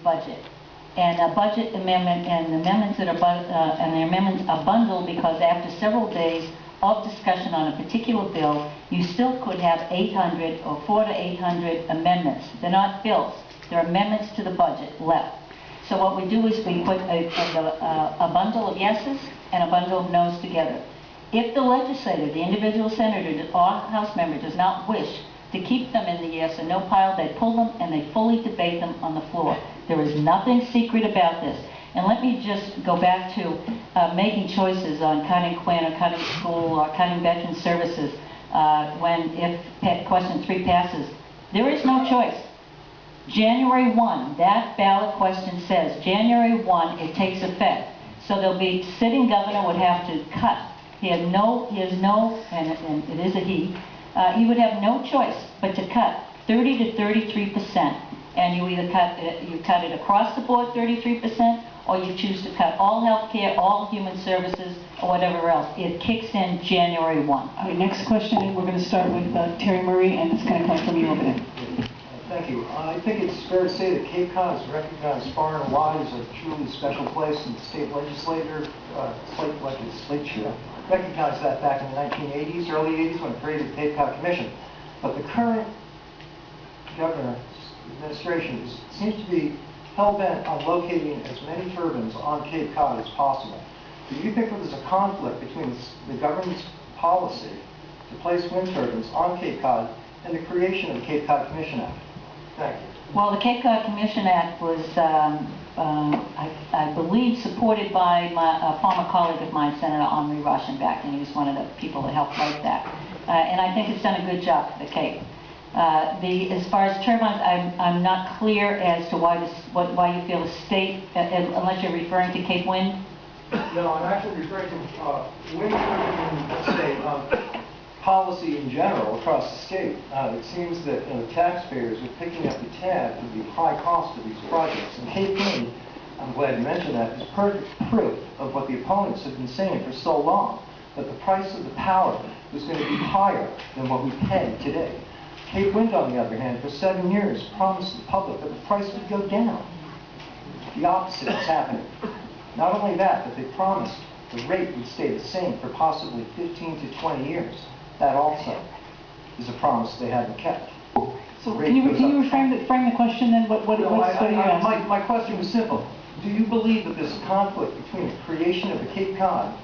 budget. And a budget amendment and amendments that are and the amendments are bundled because after several days of discussion on a particular bill, you still could have 800 or 400 to 800 amendments. They're not bills. They're amendments to the budget left. So what we do is we put a bundle of yeses and a bundle of noes together. If the legislator, the individual senator or House member does not wish to keep them in the yes or no pile, they pull them and they fully debate them on the floor. There is nothing secret about this. And let me just go back to making choices on cutting Quinn or cutting school or cutting veteran services if question 3 passes. There is no choice. January 1, that ballot question says January 1, it takes effect. So there'll be, sitting governor would have to cut. He has no, and it is a he would have no choice but to cut 30 to 33%. And you either cut it across the board 33%, or you choose to cut all health care, all human services, or whatever else. It kicks in January 1. All right, next question, we're going to start with Terry Murray, and it's going to come from you over there. Thank you. I think it's fair to say that Cape Cod is recognized far and wide as a truly special place, and the state legislature recognized that back in the 1980s, early 80s, when it created the Cape Cod Commission. But the current governor's administration seems to be hell-bent on locating as many turbines on Cape Cod as possible. Do you think that there's a conflict between the government's policy to place wind turbines on Cape Cod and the creation of the Cape Cod Commission Act? Thank you. Well, the Cape Cod Commission Act was, I believe, supported by a former colleague of mine, Senator Omri Rauschenbach, and he was one of the people that helped write that. And I think it's done a good job for the Cape. As far as turbines, I'm not clear as to why you feel the state, unless you're referring to Cape Wind. No, I'm actually referring to wind turbine, let's say, policy in general across the state. It seems that the taxpayers are picking up the tab for the high cost of these projects. And Cape Wind, I'm glad you mentioned that, is perfect proof of what the opponents have been saying for so long, that the price of the power was going to be higher than what we pay today. Cape Wind, on the other hand, for 7 years promised the public that the price would go down. The opposite is happening. Not only that, but they promised the rate would stay the same for possibly 15 to 20 years. That also is a promise they haven't kept. So can you frame the question then? What are you asking? My question was simple. Do you believe that there's a conflict between the creation of the Cape Cod